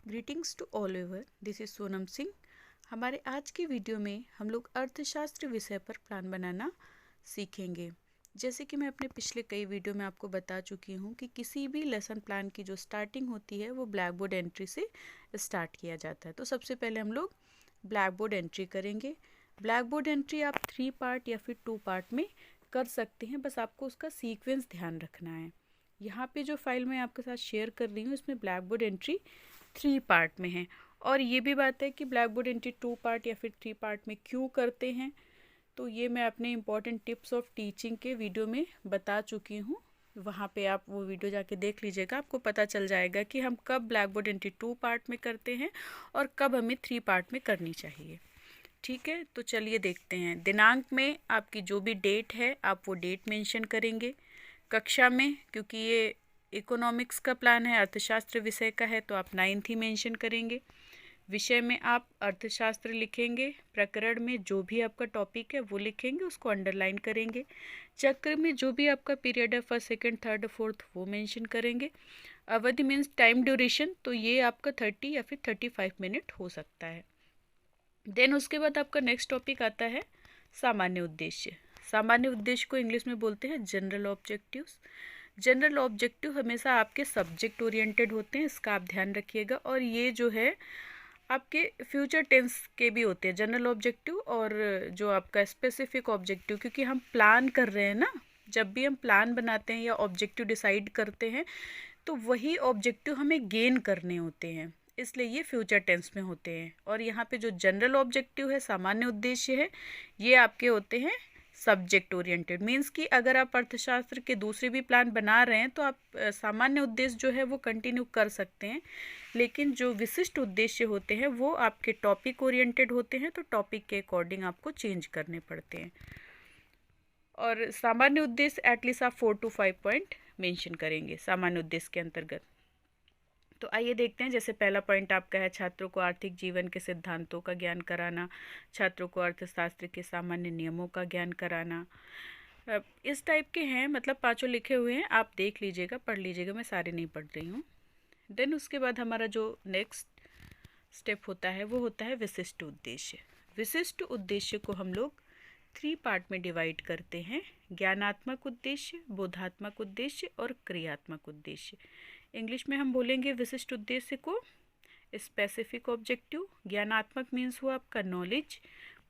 Greetings to all ever, this is Sonam Singh. हमारे आज की वीडियो में हम लोग अर्थशास्त्र विषय पर प्लान बनाना सीखेंगे। जैसे कि मैं अपने पिछले कई वीडियो में आपको बता चुकी हूँ कि किसी भी लेसन प्लान की जो स्टार्टिंग होती है वो ब्लैक बोर्ड एंट्री से स्टार्ट किया जाता है। तो सबसे पहले हम लोग ब्लैक बोर्ड एंट्री करेंगे। ब्लैक बोर्ड एंट्री आप 3 पार्ट या फिर 2 पार्ट में कर सकते हैं, बस आपको उसका सीक्वेंस ध्यान रखना है। यहाँ पे जो फाइल मैं आपके साथ शेयर कर रही हूँ इसमें ब्लैक बोर्ड एंट्री 3 पार्ट में है। और ये भी बात है कि ब्लैक बोर्ड एंट्री 2 पार्ट या फिर 3 पार्ट में क्यों करते हैं, तो ये मैं अपने इम्पॉर्टेंट टिप्स ऑफ टीचिंग के वीडियो में बता चुकी हूँ। वहाँ पे आप वो वीडियो जाके देख लीजिएगा, आपको पता चल जाएगा कि हम कब ब्लैक बोर्ड एंट्री 2 पार्ट में करते हैं और कब हमें 3 पार्ट में करनी चाहिए। ठीक है, तो चलिए देखते हैं। दिनांक में आपकी जो भी डेट है आप वो डेट मेंशन करेंगे। कक्षा में, क्योंकि ये इकोनॉमिक्स का प्लान है, अर्थशास्त्र विषय का है, तो आप 9th ही मेंशन करेंगे। विषय में आप अर्थशास्त्र लिखेंगे। प्रकरण में जो भी आपका टॉपिक है वो लिखेंगे, उसको अंडरलाइन करेंगे। चक्र में जो भी आपका पीरियड है, फर्स्ट सेकंड थर्ड फोर्थ, वो मेंशन करेंगे। अवधि मीन्स टाइम ड्यूरेशन, तो ये आपका 30 या फिर 35 मिनट हो सकता है। देन उसके बाद आपका नेक्स्ट टॉपिक आता है सामान्य उद्देश्य। सामान्य उद्देश्य को इंग्लिश में बोलते हैं जनरल ऑब्जेक्टिव्स। जनरल ऑब्जेक्टिव हमेशा आपके सब्जेक्ट ओरिएंटेड होते हैं, इसका आप ध्यान रखिएगा। और ये जो है आपके फ्यूचर टेंस के भी होते हैं जनरल ऑब्जेक्टिव और जो आपका स्पेसिफिक ऑब्जेक्टिव, क्योंकि हम प्लान कर रहे हैं ना। जब भी हम प्लान बनाते हैं या ऑब्जेक्टिव डिसाइड करते हैं तो वही ऑब्जेक्टिव हमें गेन करने होते हैं, इसलिए ये फ्यूचर टेंस में होते हैं। और यहाँ पे जो जनरल ऑब्जेक्टिव है, सामान्य उद्देश्य है, ये आपके होते हैं सब्जेक्ट ओरिएंटेड। मीन्स कि अगर आप अर्थशास्त्र के दूसरे भी प्लान बना रहे हैं तो आप सामान्य उद्देश्य जो है वो कंटिन्यू कर सकते हैं, लेकिन जो विशिष्ट उद्देश्य होते हैं वो आपके टॉपिक ओरिएंटेड होते हैं, तो टॉपिक के अकॉर्डिंग आपको चेंज करने पड़ते हैं। और सामान्य उद्देश्य एटलीस्ट आप 4 to 5 पॉइंट मेंशन करेंगे सामान्य उद्देश्य के अंतर्गत। तो आइए देखते हैं। जैसे पहला पॉइंट आपका है छात्रों को आर्थिक जीवन के सिद्धांतों का ज्ञान कराना, छात्रों को अर्थशास्त्र के सामान्य नियमों का ज्ञान कराना। इस टाइप के हैं, मतलब 5 लिखे हुए हैं, आप देख लीजिएगा, पढ़ लीजिएगा, मैं सारे नहीं पढ़ रही हूँ। देन उसके बाद हमारा जो नेक्स्ट स्टेप होता है वो होता है विशिष्ट उद्देश्य। विशिष्ट उद्देश्य को हम लोग 3 पार्ट में डिवाइड करते हैं: ज्ञानात्मक उद्देश्य, बोधात्मक उद्देश्य और क्रियात्मक उद्देश्य। इंग्लिश में हम बोलेंगे विशिष्ट उद्देश्य को स्पेसिफिक ऑब्जेक्टिव। ज्ञानात्मक मीन्स हुआ आपका नॉलेज,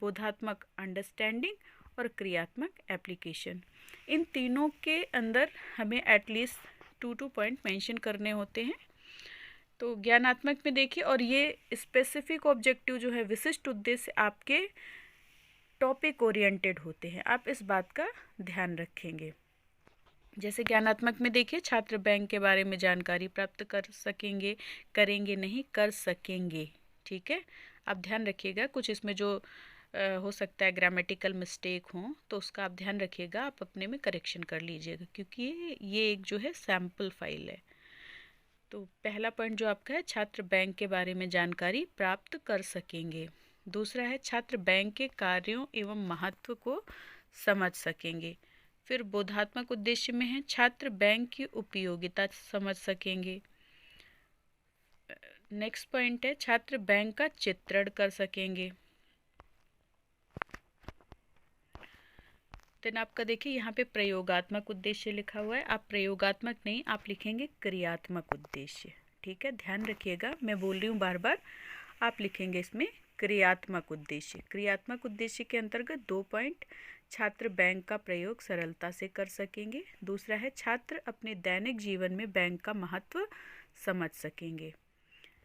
बोधात्मक अंडरस्टैंडिंग और क्रियात्मक एप्लीकेशन। इन तीनों के अंदर हमें एटलीस्ट 2 पॉइंट मेंशन करने होते हैं। तो ज्ञानात्मक में देखिए, और ये स्पेसिफिक ऑब्जेक्टिव जो है, विशिष्ट उद्देश्य, आपके टॉपिक ओरिएंटेड होते हैं, आप इस बात का ध्यान रखेंगे। जैसे ज्ञानात्मक में देखिए, छात्र बैंक के बारे में जानकारी प्राप्त कर सकेंगे, करेंगे नहीं, कर सकेंगे। ठीक है, आप ध्यान रखिएगा। कुछ इसमें जो हो सकता है ग्रामेटिकल मिस्टेक हो तो उसका आप ध्यान रखिएगा, आप अपने में करेक्शन कर लीजिएगा, क्योंकि ये एक जो है सैम्पल फाइल है। तो पहला पॉइंट जो आपका है, छात्र बैंक के बारे में जानकारी प्राप्त कर सकेंगे। दूसरा है छात्र बैंक के कार्यों एवं महत्व को समझ सकेंगे। फिर बोधात्मक उद्देश्य में है छात्र बैंक की उपयोगिता समझ सकेंगे। नेक्स्ट पॉइंट है छात्र बैंक का चित्रण कर सकेंगे। देन आपका देखिए यहाँ पे प्रयोगात्मक उद्देश्य लिखा हुआ है, आप प्रयोगात्मक नहीं, आप लिखेंगे क्रियात्मक उद्देश्य। ठीक है, ध्यान रखिएगा, मैं बोल रही हूँ बार बार, आप लिखेंगे इसमें क्रियात्मक उद्देश्य। क्रियात्मक उद्देश्य के अंतर्गत 2 पॉइंट: छात्र बैंक का प्रयोग सरलता से कर सकेंगे। दूसरा है छात्र अपने दैनिक जीवन में बैंक का महत्व समझ सकेंगे।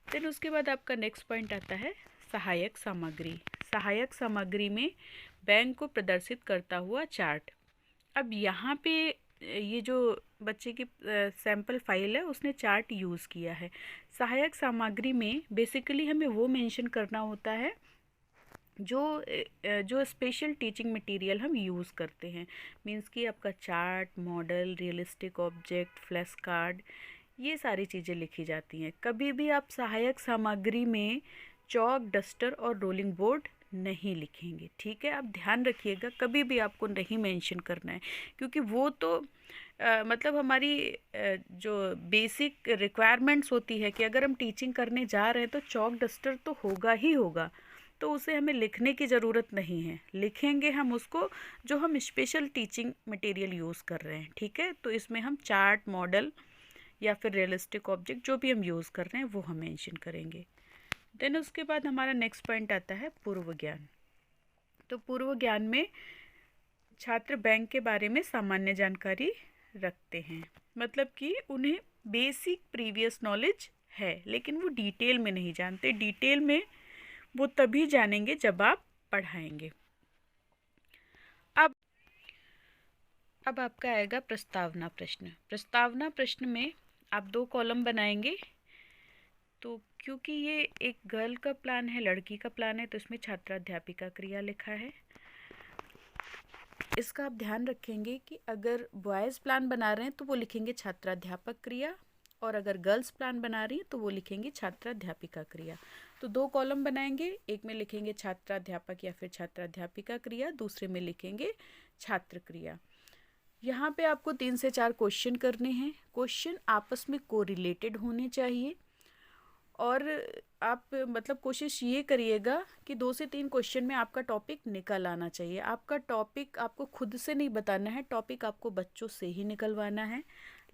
देन उसके बाद आपका नेक्स्ट पॉइंट आता है सहायक सामग्री। सहायक सामग्री में बैंक को प्रदर्शित करता हुआ चार्ट। अब यहाँ पे ये जो बच्चे की सैम्पल फाइल है उसने चार्ट यूज़ किया है। सहायक सामग्री में बेसिकली हमें वो मेंशन करना होता है जो स्पेशल टीचिंग मटेरियल हम यूज़ करते हैं। मींस कि आपका chart, model, realistic object, flash card, ये सारी चीज़ें लिखी जाती हैं। कभी भी आप सहायक सामग्री में चॉक, डस्टर और रोलिंग बोर्ड नहीं लिखेंगे। ठीक है, आप ध्यान रखिएगा, कभी भी आपको नहीं मेंशन करना है, क्योंकि वो तो मतलब हमारी जो बेसिक रिक्वायरमेंट्स होती है कि अगर हम टीचिंग करने जा रहे हैं तो चॉक डस्टर तो होगा ही होगा, तो उसे हमें लिखने की ज़रूरत नहीं है। लिखेंगे हम उसको जो हम स्पेशल टीचिंग मटेरियल यूज़ कर रहे हैं। ठीक है, तो इसमें हम चार्ट, मॉडल या फिर रियलिस्टिक ऑब्जेक्ट जो भी हम यूज़ कर रहे हैं वो हम मेंशन करेंगे। देन उसके बाद हमारा नेक्स्ट पॉइंट आता है पूर्व ज्ञान। तो पूर्व ज्ञान में छात्र बैंक के बारे में सामान्य जानकारी रखते हैं, मतलब कि उन्हें बेसिक प्रीवियस नॉलेज है, लेकिन वो डिटेल में नहीं जानते। डिटेल में वो तभी जानेंगे जब आप पढ़ाएंगे। अब आपका आएगा प्रस्तावना प्रश्न। प्रस्तावना प्रश्न में आप 2 कॉलम बनाएंगे। तो क्योंकि ये एक गर्ल का प्लान है, लड़की का प्लान है, तो इसमें छात्राध्यापिका क्रिया लिखा है। इसका आप ध्यान रखेंगे कि अगर बॉयज़ प्लान बना रहे हैं तो वो लिखेंगे छात्राध्यापक क्रिया, और अगर गर्ल्स प्लान बना रही हैं तो वो लिखेंगे छात्राध्यापिका क्रिया। तो 2 कॉलम बनाएंगे, एक में लिखेंगे छात्राध्यापक या फिर छात्राध्यापिका क्रिया, दूसरे में लिखेंगे छात्र क्रिया। यहाँ पे आपको 3 से 4 क्वेश्चन करने हैं। क्वेश्चन आपस में कोरिलेटेड होने चाहिए, और आप मतलब कोशिश ये करिएगा कि 2 से 3 क्वेश्चन में आपका टॉपिक निकल आना चाहिए। आपका टॉपिक आपको खुद से नहीं बताना है, टॉपिक आपको बच्चों से ही निकलवाना है।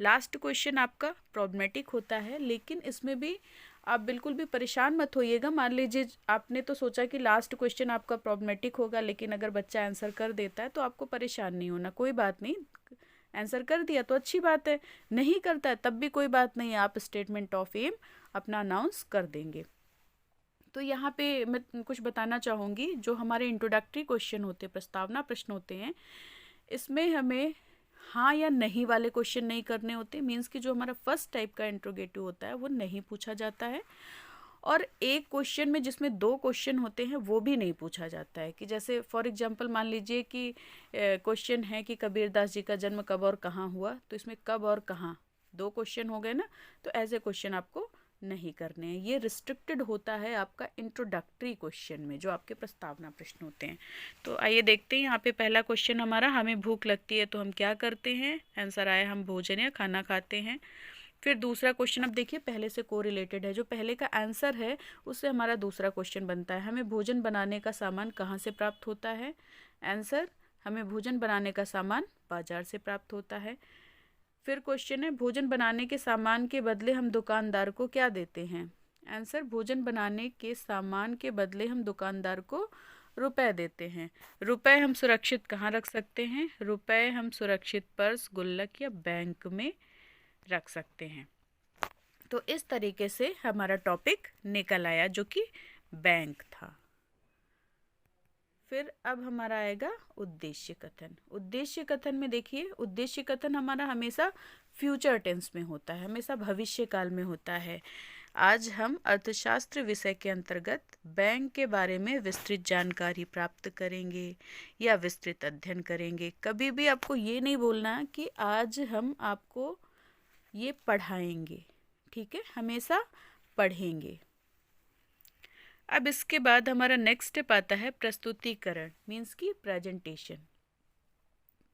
लास्ट क्वेश्चन आपका प्रॉब्लमेटिक होता है, लेकिन इसमें भी आप बिल्कुल भी परेशान मत होइएगा। मान लीजिए आपने तो सोचा कि लास्ट क्वेश्चन आपका प्रॉब्लमेटिक होगा, लेकिन अगर बच्चा आंसर कर देता है तो आपको परेशान नहीं होना, कोई बात नहीं। आंसर कर दिया तो अच्छी बात है, नहीं करता है तब भी कोई बात नहीं, आप स्टेटमेंट ऑफ एम अपना अनाउंस कर देंगे। तो यहाँ पे मैं कुछ बताना चाहूँगी। जो हमारे इंट्रोडक्टरी क्वेश्चन होते हैं, प्रस्तावना प्रश्न होते हैं, इसमें हमें हाँ या नहीं वाले क्वेश्चन नहीं करने होते। मीन्स कि जो हमारा फर्स्ट टाइप का इंट्रोगेटिव होता है वो नहीं पूछा जाता है, और एक क्वेश्चन में जिसमें 2 क्वेश्चन होते हैं वो भी नहीं पूछा जाता है। कि जैसे फॉर एग्जांपल मान लीजिए कि क्वेश्चन है कि कबीरदास जी का जन्म कब और कहाँ हुआ, तो इसमें कब और कहाँ 2 क्वेश्चन हो गए ना, तो ऐसे क्वेश्चन आपको नहीं करने हैं। ये रिस्ट्रिक्टेड होता है आपका इंट्रोडक्टरी क्वेश्चन में, जो आपके प्रस्तावना प्रश्न होते हैं। तो आइए देखते हैं। यहाँ पे पहला क्वेश्चन हमारा, हमें भूख लगती है तो हम क्या करते हैं। आंसर आया हम भोजन या खाना खाते हैं। फिर दूसरा क्वेश्चन, अब देखिए पहले से कोरिलेटेड है, जो पहले का आंसर है उससे हमारा दूसरा क्वेश्चन बनता है। हमें भोजन बनाने का सामान कहाँ से प्राप्त होता है। आंसर, हमें भोजन बनाने का सामान बाजार से प्राप्त होता है। फिर क्वेश्चन है, भोजन बनाने के सामान के बदले हम दुकानदार को क्या देते हैं। आंसर, भोजन बनाने के सामान के बदले हम दुकानदार को रुपए देते हैं। रुपए हम सुरक्षित कहाँ रख सकते हैं। रुपए हम सुरक्षित पर्स, गुल्लक या बैंक में रख सकते हैं। तो इस तरीके से हमारा टॉपिक निकल आया, जो कि बैंक था। फिर अब हमारा आएगा उद्देश्य कथन। उद्देश्य कथन में देखिए, उद्देश्य कथन हमारा हमेशा फ्यूचर टेंस में होता है, हमेशा भविष्य काल में होता है। आज हम अर्थशास्त्र विषय के अंतर्गत बैंक के बारे में विस्तृत जानकारी प्राप्त करेंगे या विस्तृत अध्ययन करेंगे। कभी भी आपको ये नहीं बोलना कि आज हम आपको ये पढ़ाएंगे, ठीक है, हमेशा पढ़ेंगे। अब इसके बाद हमारा नेक्स्ट स्टेप आता है प्रस्तुतिकरण, मीन्स की प्रेजेंटेशन।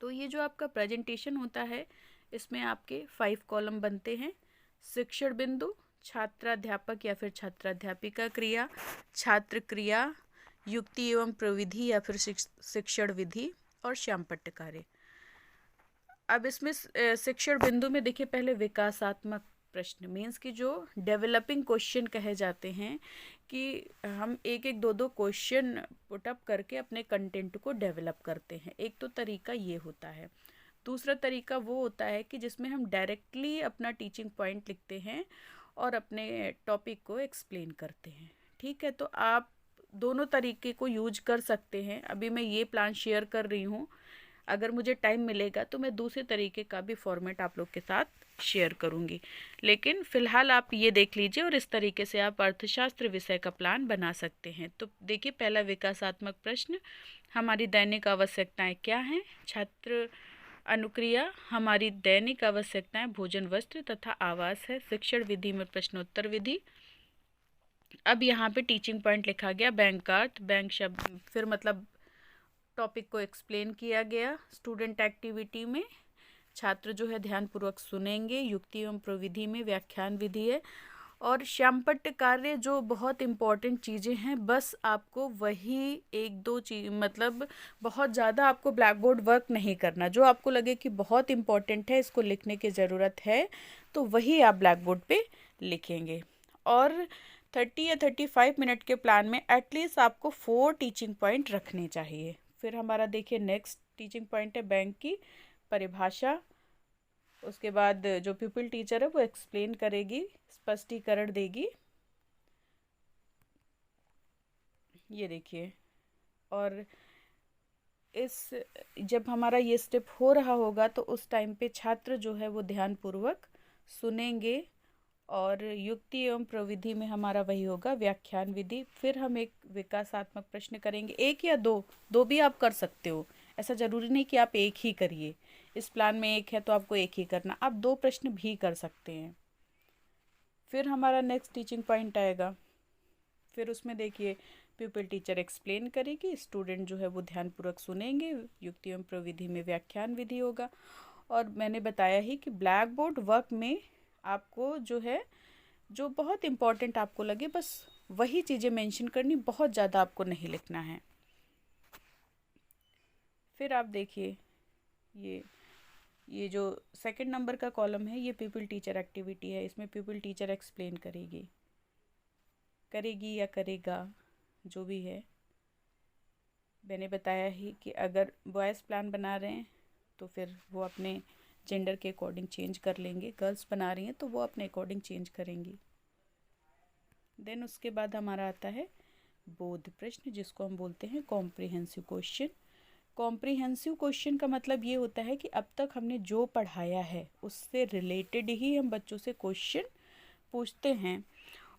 तो ये जो आपका प्रेजेंटेशन होता है, इसमें आपके 5 कॉलम बनते हैं। शिक्षण बिंदु, छात्राध्यापक या फिर छात्राध्यापिका क्रिया, छात्र क्रिया, युक्ति एवं प्रविधि या फिर शिक्षण विधि, और श्यामपट्ट कार्य। अब इसमें शिक्षण बिंदु में देखिए पहले विकासात्मक प्रश्न, मीन्स कि जो डेवलपिंग क्वेश्चन कहे जाते हैं, कि हम एक एक दो क्वेश्चन पुटअप करके अपने कंटेंट को डेवलप करते हैं। एक तो तरीका ये होता है। दूसरा तरीका वो होता है कि जिसमें हम डायरेक्टली अपना टीचिंग पॉइंट लिखते हैं और अपने टॉपिक को एक्सप्लेन करते हैं। ठीक है, तो आप दोनों तरीके को यूज कर सकते हैं। अभी मैं ये प्लान शेयर कर रही हूँ, अगर मुझे टाइम मिलेगा तो मैं दूसरे तरीके का भी फॉर्मेट आप लोग के साथ शेयर करूँगी, लेकिन फ़िलहाल आप ये देख लीजिए, और इस तरीके से आप अर्थशास्त्र विषय का प्लान बना सकते हैं। तो देखिए पहला विकासात्मक प्रश्न, हमारी दैनिक आवश्यकताएं क्या हैं। छात्र अनुक्रिया, हमारी दैनिक आवश्यकताएं भोजन, वस्त्र तथा आवास है। शिक्षण विधि में प्रश्नोत्तर विधि। अब यहाँ पे टीचिंग पॉइंट लिखा गया बैंक का अर्थ, बैंक शब्द, फिर मतलब टॉपिक को एक्सप्लेन किया गया। स्टूडेंट एक्टिविटी में छात्र जो है ध्यानपूर्वक सुनेंगे। युक्ति एवं प्रविधि में व्याख्यान विधि है। और श्यामपट्ट कार्य जो बहुत इम्पॉर्टेंट चीज़ें हैं, बस आपको वही एक दो चीज, मतलब बहुत ज़्यादा आपको ब्लैक बोर्ड वर्क नहीं करना। जो आपको लगे कि बहुत इम्पॉर्टेंट है, इसको लिखने की ज़रूरत है, तो वही आप ब्लैक बोर्ड पे लिखेंगे। और 30 या 35 मिनट के प्लान में एटलीस्ट आपको 4 टीचिंग पॉइंट रखने चाहिए। फिर हमारा देखिए नेक्स्ट टीचिंग पॉइंट है बैंक की परिभाषा। उसके बाद जो प्यूपिल टीचर है वो एक्सप्लेन करेगी, स्पष्टीकरण देगी। ये देखिए, और इस जब हमारा ये स्टेप हो रहा होगा तो उस टाइम पे छात्र जो है वो ध्यानपूर्वक सुनेंगे। और युक्ति एवं प्रविधि में हमारा वही होगा व्याख्यान विधि। फिर हम एक विकासात्मक प्रश्न करेंगे, एक या दो भी आप कर सकते हो, ऐसा जरूरी नहीं कि आप एक ही करिए। इस प्लान में एक है तो आपको एक ही करना, आप 2 प्रश्न भी कर सकते हैं। फिर हमारा नेक्स्ट टीचिंग पॉइंट आएगा। फिर उसमें देखिए प्यूपिल टीचर एक्सप्लेन करेगी, स्टूडेंट जो है वो ध्यानपूर्वक सुनेंगे, युक्ति एवं प्रविधि में व्याख्यान विधि होगा। और मैंने बताया ही कि ब्लैक बोर्ड वर्क में आपको जो है, जो बहुत इम्पॉर्टेंट आपको लगे, बस वही चीज़ें मेंशन करनी, बहुत ज़्यादा आपको नहीं लिखना है। फिर आप देखिए ये जो सेकंड नंबर का कॉलम है, ये पीपल टीचर एक्टिविटी है। इसमें पीपल टीचर एक्सप्लेन करेगी या करेगा, जो भी है। मैंने बताया ही कि अगर बॉयज़ प्लान बना रहे हैं तो फिर वो अपने जेंडर के अकॉर्डिंग चेंज कर लेंगे, गर्ल्स बना रही हैं तो वो अपने अकॉर्डिंग चेंज करेंगी। देन उसके बाद हमारा आता है बोध प्रश्न, जिसको हम बोलते हैं कॉम्प्रिहेंसिव क्वेश्चन। कॉम्प्रिहेंसिव क्वेश्चन का मतलब ये होता है कि अब तक हमने जो पढ़ाया है उससे रिलेटेड ही हम बच्चों से क्वेश्चन पूछते हैं।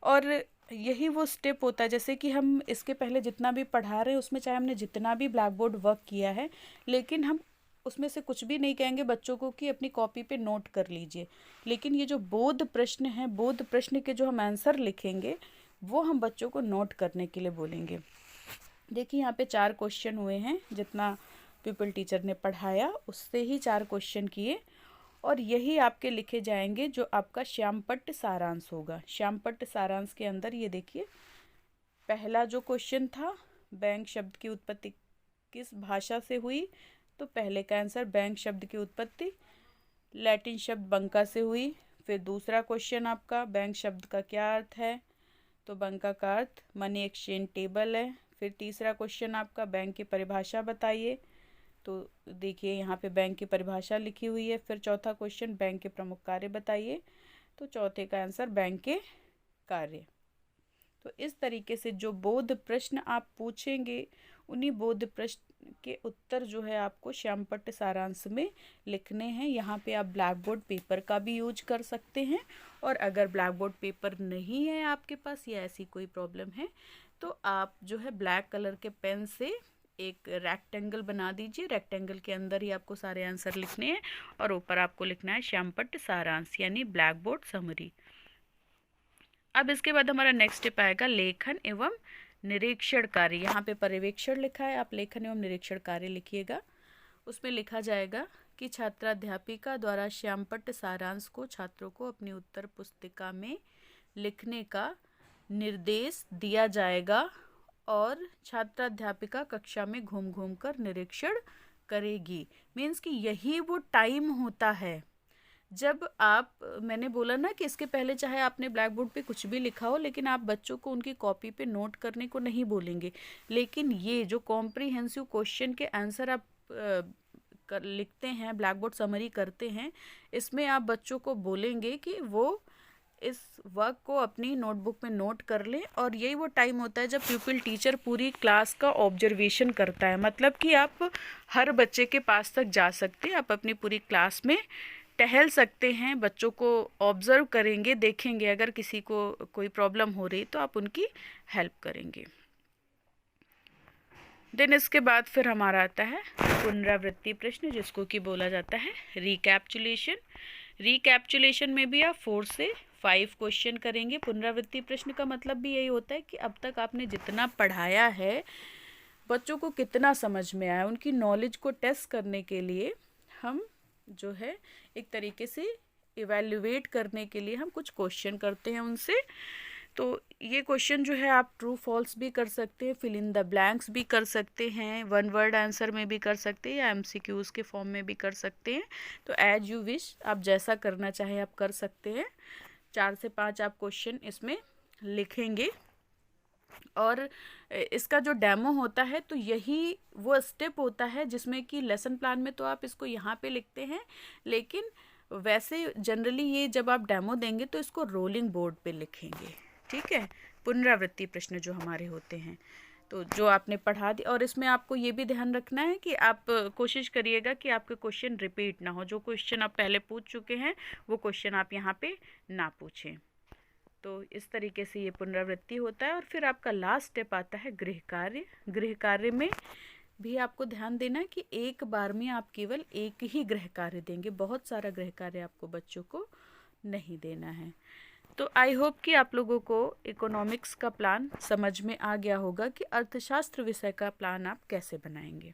और यही वो स्टेप होता है, जैसे कि हम इसके पहले जितना भी पढ़ा रहे हैं उसमें चाहे हमने जितना भी ब्लैक बोर्ड वर्क किया है, लेकिन हम उसमें से कुछ भी नहीं कहेंगे बच्चों को कि अपनी कॉपी पे नोट कर लीजिए। लेकिन ये जो बोध प्रश्न है, बोध प्रश्न के जो हम आंसर लिखेंगे वो हम बच्चों को नोट करने के लिए बोलेंगे। देखिए यहाँ पे 4 क्वेश्चन हुए हैं, जितना पीपल टीचर ने पढ़ाया उससे ही 4 क्वेश्चन किए, और यही आपके लिखे जाएंगे जो आपका श्यामपट्ट सारांश होगा। श्यामपट्ट सारांश के अंदर ये देखिए, पहला जो क्वेश्चन था, बैंक शब्द की उत्पत्ति किस भाषा से हुई, तो पहले का आंसर बैंक शब्द की उत्पत्ति लैटिन शब्द बंका से हुई। फिर दूसरा क्वेश्चन आपका बैंक शब्द का क्या अर्थ है, तो बंका का अर्थ मनी एक्सचेंज टेबल है। फिर तीसरा क्वेश्चन आपका बैंक की परिभाषा बताइए, तो देखिए यहाँ पे बैंक की परिभाषा लिखी हुई है। फिर चौथा क्वेश्चन बैंक के प्रमुख कार्य बताइए, तो चौथे का आंसर बैंक के कार्य। तो इस तरीके से जो बोध प्रश्न आप पूछेंगे, उन्हीं बोध प्रश्न के उत्तर जो है आपको श्यामपट्ट सारांश में लिखने हैं। यहाँ पे आप ब्लैक बोर्ड पेपर का भी यूज कर सकते हैं, और अगर ब्लैक बोर्ड पेपर नहीं है आपके पास या ऐसी कोई प्रॉब्लम है, तो आप जो है ब्लैक कलर के पेन से एक रेक्टेंगल बना दीजिए। रेक्टेंगल के अंदर ही आपको सारे आंसर लिखने हैं, और ऊपर आपको लिखना है श्यामपट्ट सारांश, यानी ब्लैक बोर्ड समरी। अब इसके बाद हमारा नेक्स्ट स्टेप आएगा लेखन एवं निरीक्षण कार्य। यहाँ पे पर्यवेक्षण लिखा है, आप लेखन एवं निरीक्षण कार्य लिखिएगा। उसमें लिखा जाएगा कि छात्राध्यापिका द्वारा श्यामपट्ट सारांश को छात्रों को अपनी उत्तर पुस्तिका में लिखने का निर्देश दिया जाएगा, और छात्राध्यापिका कक्षा में घूम घूम कर निरीक्षण करेगी। मीन्स कि यही वो टाइम होता है जब आप, मैंने बोला ना कि इसके पहले चाहे आपने ब्लैक बोर्ड पे कुछ भी लिखा हो, लेकिन आप बच्चों को उनकी कॉपी पे नोट करने को नहीं बोलेंगे। लेकिन ये जो कॉम्प्रिहेंसिव क्वेश्चन के आंसर आप लिखते हैं, ब्लैक बोर्ड समरी करते हैं, इसमें आप बच्चों को बोलेंगे कि वो इस वर्क को अपनी नोटबुक में नोट कर लें। और यही वो टाइम होता है जब प्यूपिल टीचर पूरी क्लास का ऑब्जर्वेशन करता है। मतलब कि आप हर बच्चे के पास तक जा सकते हैं, आप अपनी पूरी क्लास में टहल सकते हैं, बच्चों को ऑब्जर्व करेंगे, देखेंगे, अगर किसी को कोई प्रॉब्लम हो रही तो आप उनकी हेल्प करेंगे। देन इसके बाद फिर हमारा आता है पुनरावृत्ति प्रश्न, जिसको कि बोला जाता है रिकैप्चुलेशन। रिकैप्चुलेशन में भी आप 4 से 5 क्वेश्चन करेंगे। पुनरावृत्ति प्रश्न का मतलब भी यही होता है कि अब तक आपने जितना पढ़ाया है, बच्चों को कितना समझ में आया, उनकी नॉलेज को टेस्ट करने के लिए हम जो है एक तरीके से इवैल्यूएट करने के लिए हम कुछ क्वेश्चन करते हैं उनसे। तो ये क्वेश्चन जो है आप ट्रू फॉल्स भी कर सकते हैं, फिल इन द ब्लैंक्स भी कर सकते हैं, वन वर्ड आंसर में भी कर सकते हैं, या एमसीक्यूज के फॉर्म में भी कर सकते हैं। तो एज यू विश, आप जैसा करना चाहे आप कर सकते हैं। 4 से 5 आप क्वेश्चन इसमें लिखेंगे। और इसका जो डेमो होता है तो यही वो स्टेप होता है जिसमें कि लेसन प्लान में तो आप इसको यहाँ पे लिखते हैं, लेकिन वैसे जनरली ये जब आप डेमो देंगे तो इसको रोलिंग बोर्ड पे लिखेंगे। ठीक है, पुनरावृत्ति प्रश्न जो हमारे होते हैं तो जो आपने पढ़ा दी। और इसमें आपको ये भी ध्यान रखना है कि आप कोशिश करिएगा कि आपके क्वेश्चन रिपीट ना हो। जो क्वेश्चन आप पहले पूछ चुके हैं वो क्वेश्चन आप यहाँ पे ना पूछें। तो इस तरीके से ये पुनरावृत्ति होता है। और फिर आपका लास्ट स्टेप आता है गृह कार्य। गृह कार्य में भी आपको ध्यान देना है कि एक बार में आप केवल एक ही गृह कार्य देंगे, बहुत सारा गृह कार्य आपको बच्चों को नहीं देना है। तो आई होप कि आप लोगों को इकोनॉमिक्स का प्लान समझ में आ गया होगा कि अर्थशास्त्र विषय का प्लान आप कैसे बनाएंगे।